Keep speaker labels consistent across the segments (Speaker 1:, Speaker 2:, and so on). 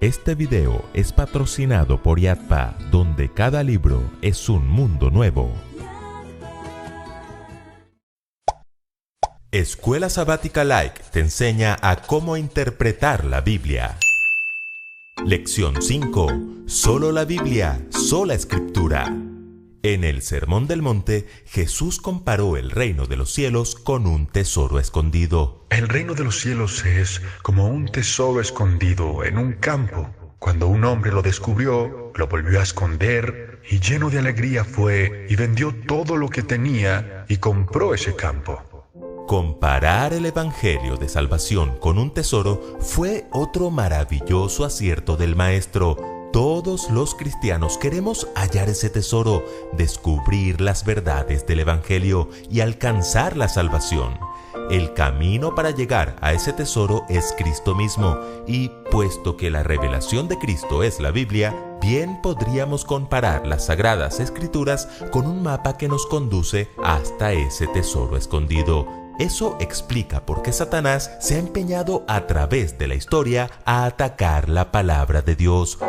Speaker 1: Este video es patrocinado por Yadpa, donde cada libro es un mundo nuevo. Escuela Sabática Like te enseña a cómo interpretar la Biblia. Lección 5. Solo la Biblia, sola Escritura. En el Sermón del Monte, Jesús comparó el reino de los cielos con un tesoro escondido.
Speaker 2: El reino de los cielos es como un tesoro escondido en un campo. Cuando un hombre lo descubrió, lo volvió a esconder y lleno de alegría fue y vendió todo lo que tenía y compró ese campo.
Speaker 1: Comparar el Evangelio de Salvación con un tesoro fue otro maravilloso acierto del Maestro. Todos los cristianos queremos hallar ese tesoro, descubrir las verdades del Evangelio y alcanzar la salvación. El camino para llegar a ese tesoro es Cristo mismo, y puesto que la revelación de Cristo es la Biblia, bien podríamos comparar las Sagradas Escrituras con un mapa que nos conduce hasta ese tesoro escondido. Eso explica por qué Satanás se ha empeñado a través de la historia a atacar la palabra de Dios.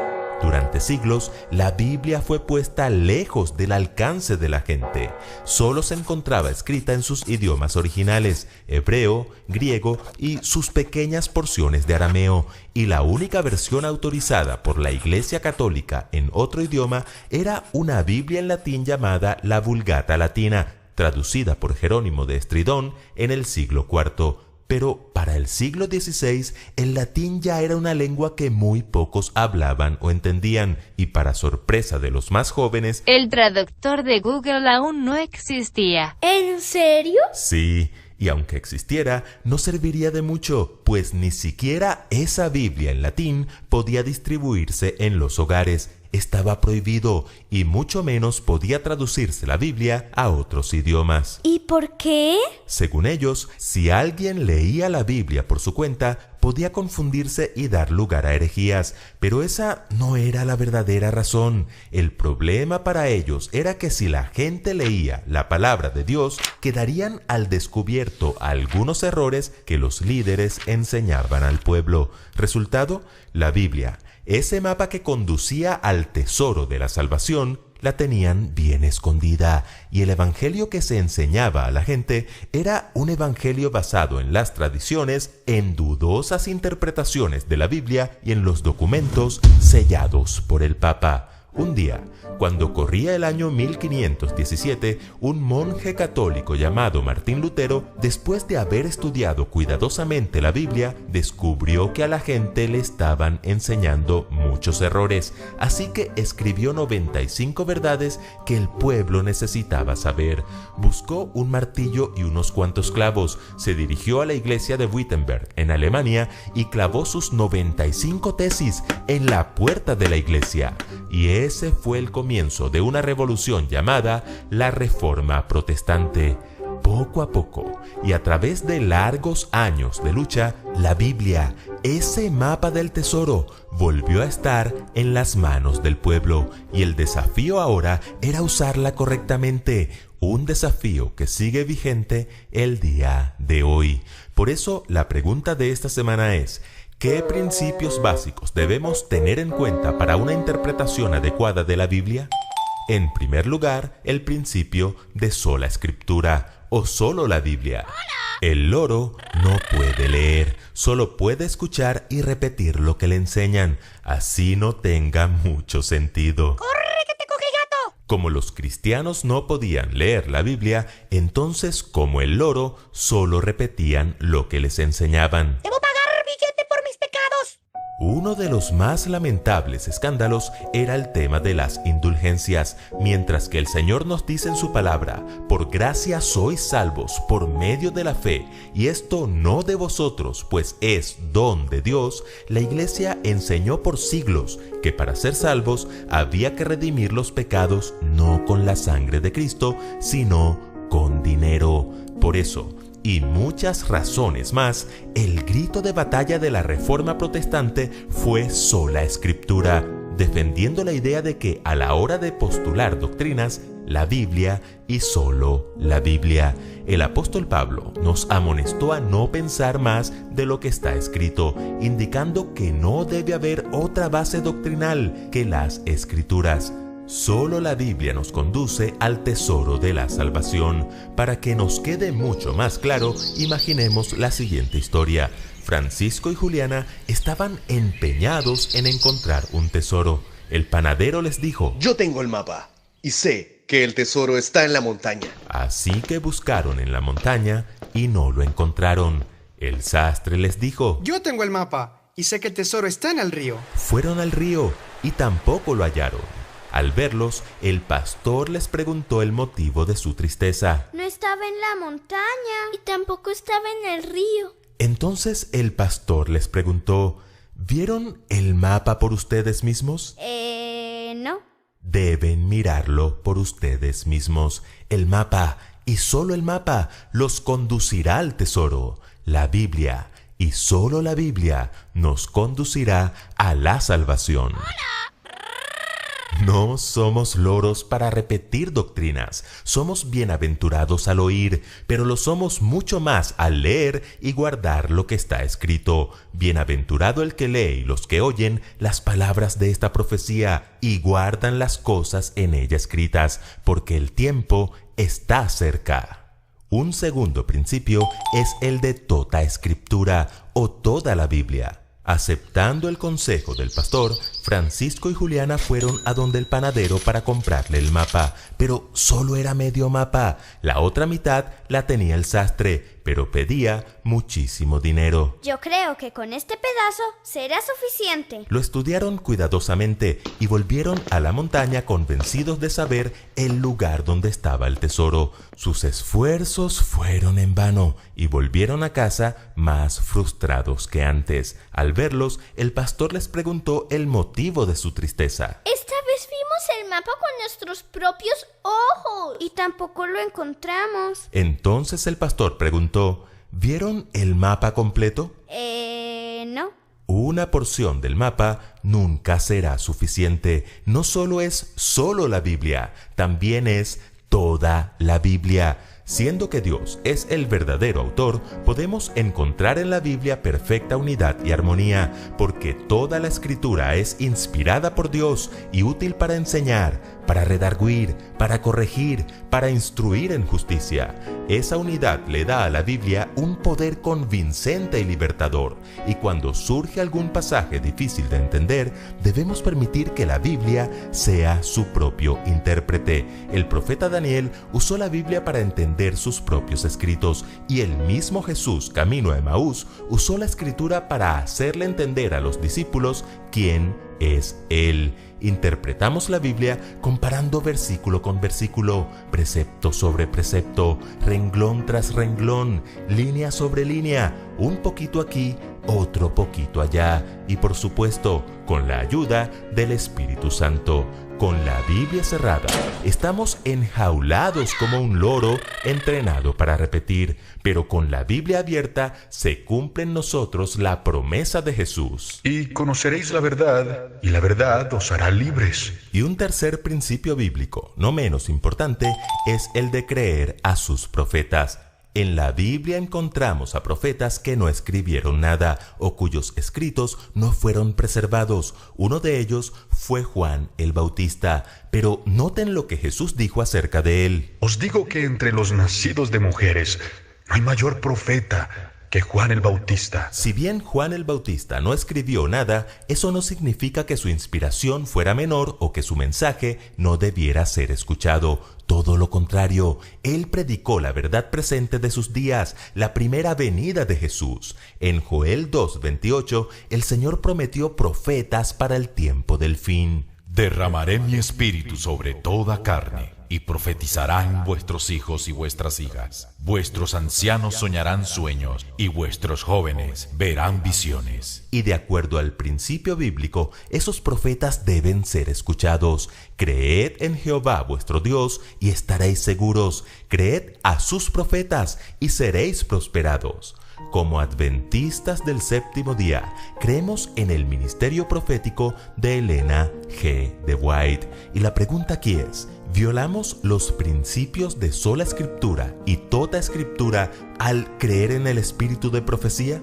Speaker 1: Durante siglos, la Biblia fue puesta lejos del alcance de la gente. Solo se encontraba escrita en sus idiomas originales, hebreo, griego y sus pequeñas porciones de arameo, y la única versión autorizada por la Iglesia Católica en otro idioma era una Biblia en latín llamada la Vulgata Latina, traducida por Jerónimo de Estridón en el siglo IV. Pero para el siglo XVI, el latín ya era una lengua que muy pocos hablaban o entendían, y para sorpresa de los más jóvenes,
Speaker 3: el traductor de Google aún no existía.
Speaker 4: ¿En serio?
Speaker 1: Sí, y aunque existiera, no serviría de mucho, pues ni siquiera esa Biblia en latín podía distribuirse en los hogares. Estaba prohibido, y mucho menos podía traducirse la Biblia a otros idiomas.
Speaker 4: ¿Y por qué?
Speaker 1: Según ellos, si alguien leía la Biblia por su cuenta, podía confundirse y dar lugar a herejías, pero esa no era la verdadera razón. El problema para ellos era que si la gente leía la palabra de Dios, quedarían al descubierto algunos errores que los líderes enseñaban al pueblo. Resultado, la Biblia, ese mapa que conducía al tesoro de la salvación, la tenían bien escondida, y el evangelio que se enseñaba a la gente era un evangelio basado en las tradiciones, en dudosas interpretaciones de la Biblia y en los documentos sellados por el Papa. Un día, cuando corría el año 1517, un monje católico llamado Martín Lutero, después de haber estudiado cuidadosamente la Biblia, descubrió que a la gente le estaban enseñando muchos errores, así que escribió 95 verdades que el pueblo necesitaba saber. Buscó un martillo y unos cuantos clavos, se dirigió a la iglesia de Wittenberg, en Alemania, y clavó sus 95 tesis en la puerta de la iglesia. Y ese fue el comienzo de una revolución llamada la Reforma Protestante. Poco a poco, y a través de largos años de lucha, la Biblia, ese mapa del tesoro, volvió a estar en las manos del pueblo, y el desafío ahora era usarla correctamente, un desafío que sigue vigente el día de hoy. Por eso, la pregunta de esta semana es: ¿qué principios básicos debemos tener en cuenta para una interpretación adecuada de la Biblia? En primer lugar, el principio de sola Escritura, o solo la Biblia. El loro no puede leer, solo puede escuchar y repetir lo que le enseñan, así no tenga mucho sentido.
Speaker 4: ¡Corre, que te coge gato!
Speaker 1: Como los cristianos no podían leer la Biblia, entonces, como el loro, solo repetían lo que les enseñaban.
Speaker 4: ¡Debo pagar billete por mis pecados!
Speaker 1: Uno de los más lamentables escándalos era el tema de las indulgencias, mientras que el Señor nos dice en su palabra: por gracia sois salvos por medio de la fe, y esto no de vosotros, pues es don de Dios. La Iglesia enseñó por siglos que para ser salvos había que redimir los pecados no con la sangre de Cristo, sino con dinero. Por eso, y muchas razones más, el grito de batalla de la Reforma Protestante fue sola Escritura, defendiendo la idea de que a la hora de postular doctrinas, la Biblia y solo la Biblia. El apóstol Pablo nos amonestó a no pensar más de lo que está escrito, indicando que no debe haber otra base doctrinal que las Escrituras. Solo la Biblia nos conduce al tesoro de la salvación. Para que nos quede mucho más claro, imaginemos la siguiente historia. Francisco y Juliana estaban empeñados en encontrar un tesoro. El panadero les dijo:
Speaker 5: Yo tengo el mapa y sé que el tesoro está en la montaña.
Speaker 1: Así que buscaron en la montaña y no lo encontraron. El sastre les dijo:
Speaker 6: Yo tengo el mapa y sé que el tesoro está en el río.
Speaker 1: Fueron al río y tampoco lo hallaron. Al verlos, el pastor les preguntó el motivo de su tristeza.
Speaker 4: No estaba en la montaña y tampoco estaba en el río.
Speaker 1: Entonces el pastor les preguntó: ¿vieron el mapa por ustedes mismos?
Speaker 4: No.
Speaker 1: Deben mirarlo por ustedes mismos. El mapa, y solo el mapa, los conducirá al tesoro. La Biblia, y solo la Biblia, nos conducirá a la salvación. No somos loros para repetir doctrinas. Somos bienaventurados al oír, pero lo somos mucho más al leer y guardar lo que está escrito. Bienaventurado el que lee y los que oyen las palabras de esta profecía y guardan las cosas en ella escritas, porque el tiempo está cerca. Un segundo principio es el de toda escritura o toda la Biblia. Aceptando el consejo del pastor, Francisco y Juliana fueron a donde el panadero para comprarle el mapa, pero solo era medio mapa. La otra mitad la tenía el sastre, pero pedía muchísimo dinero.
Speaker 4: Yo creo que con este pedazo será suficiente.
Speaker 1: Lo estudiaron cuidadosamente y volvieron a la montaña convencidos de saber el lugar donde estaba el tesoro. Sus esfuerzos fueron en vano y volvieron a casa más frustrados que antes. Al verlos, el pastor les preguntó el motivo de su tristeza.
Speaker 4: Esta vez vimos el mapa con nuestros propios ojos y tampoco lo encontramos.
Speaker 1: Entonces el pastor preguntó: ¿vieron el mapa completo?
Speaker 4: No.
Speaker 1: Una porción del mapa nunca será suficiente. No solo es solo la Biblia, también es toda la Biblia. Siendo que Dios es el verdadero autor, podemos encontrar en la Biblia perfecta unidad y armonía, porque toda la Escritura es inspirada por Dios y útil para enseñar, para redarguir, para corregir, para instruir en justicia. Esa unidad le da a la Biblia un poder convincente y libertador, y cuando surge algún pasaje difícil de entender, debemos permitir que la Biblia sea su propio intérprete. El profeta Daniel usó la Biblia para entender sus propios escritos, y el mismo Jesús, camino a Emaús, usó la Escritura para hacerle entender a los discípulos quién es Él. Interpretamos la Biblia comparando versículo con versículo, precepto sobre precepto, renglón tras renglón, línea sobre línea, un poquito aquí, otro poquito allá, y por supuesto, con la ayuda del Espíritu Santo. Con la Biblia cerrada, estamos enjaulados como un loro entrenado para repetir, pero con la Biblia abierta se cumple en nosotros la promesa de Jesús.
Speaker 2: Y conoceréis la verdad, y la verdad os hará libres.
Speaker 1: Y un tercer principio bíblico, no menos importante, es el de creer a sus profetas. En la Biblia encontramos a profetas que no escribieron nada o cuyos escritos no fueron preservados. Uno de ellos fue Juan el Bautista, pero noten lo que Jesús dijo acerca de él.
Speaker 2: Os digo que entre los nacidos de mujeres no hay mayor profeta que Juan el Bautista.
Speaker 1: Si bien Juan el Bautista no escribió nada, eso no significa que su inspiración fuera menor o que su mensaje no debiera ser escuchado. Todo lo contrario, él predicó la verdad presente de sus días, la primera venida de Jesús. En Joel 2:28, el Señor prometió profetas para el tiempo del fin.
Speaker 7: Derramaré mi espíritu sobre toda carne, y profetizarán vuestros hijos y vuestras hijas. Vuestros ancianos soñarán sueños, y vuestros jóvenes verán visiones.
Speaker 1: Y de acuerdo al principio bíblico, esos profetas deben ser escuchados. Creed en Jehová vuestro Dios y estaréis seguros. Creed a sus profetas y seréis prosperados. Como adventistas del séptimo día, creemos en el ministerio profético de Elena G. de White. Y la pregunta aquí es, ¿violamos los principios de sola escritura y toda escritura al creer en el espíritu de profecía?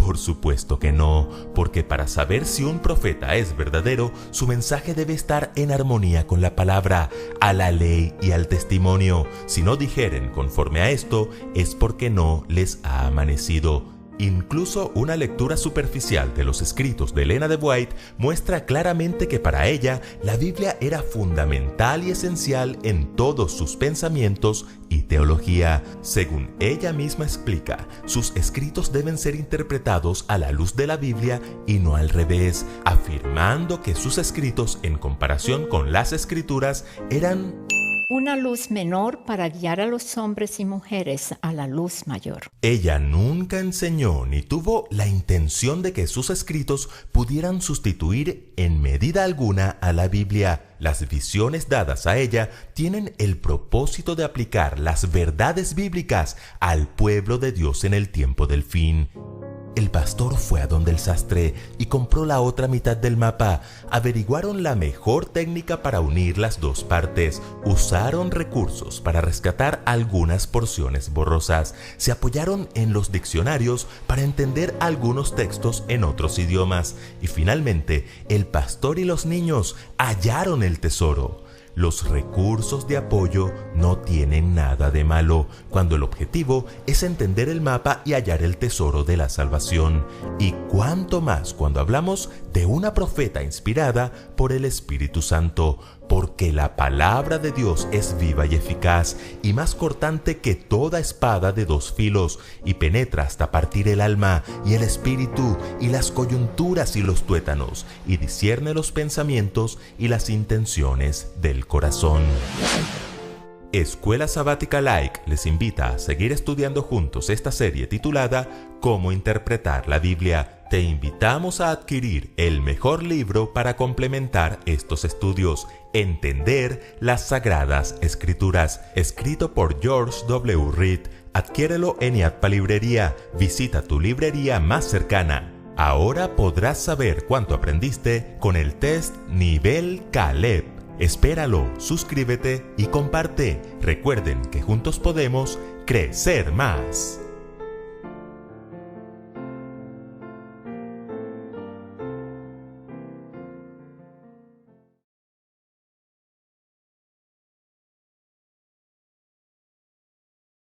Speaker 1: Por supuesto que no, porque para saber si un profeta es verdadero, su mensaje debe estar en armonía con la palabra, a la ley y al testimonio. Si no dijeren conforme a esto, es porque no les ha amanecido. Incluso una lectura superficial de los escritos de Elena de White muestra claramente que para ella la Biblia era fundamental y esencial en todos sus pensamientos y teología. Según ella misma explica, sus escritos deben ser interpretados a la luz de la Biblia y no al revés, afirmando que sus escritos en comparación con las escrituras eran
Speaker 8: una luz menor para guiar a los hombres y mujeres a la luz mayor.
Speaker 1: Ella nunca enseñó ni tuvo la intención de que sus escritos pudieran sustituir en medida alguna a la Biblia. Las visiones dadas a ella tienen el propósito de aplicar las verdades bíblicas al pueblo de Dios en el tiempo del fin. El pastor fue a donde el sastre y compró la otra mitad del mapa. Averiguaron la mejor técnica para unir las dos partes. Usaron recursos para rescatar algunas porciones borrosas. Se apoyaron en los diccionarios para entender algunos textos en otros idiomas. Y finalmente, el pastor y los niños hallaron el tesoro. Los recursos de apoyo no tienen nada de malo cuando el objetivo es entender el mapa y hallar el tesoro de la salvación. Y cuánto más cuando hablamos de una profeta inspirada por el Espíritu Santo, porque la palabra de Dios es viva y eficaz y más cortante que toda espada de dos filos y penetra hasta partir el alma y el espíritu y las coyunturas y los tuétanos y discierne los pensamientos y las intenciones del corazón. Escuela Sabática Like les invita a seguir estudiando juntos esta serie titulada Cómo interpretar la Biblia. Te invitamos a adquirir el mejor libro para complementar estos estudios, Entender las Sagradas Escrituras, escrito por George W. Reed. Adquiérelo en IATPA Librería. Visita tu librería más cercana. Ahora podrás saber cuánto aprendiste con el test Nivel Caleb. Espéralo, suscríbete y comparte. Recuerden que juntos podemos crecer más.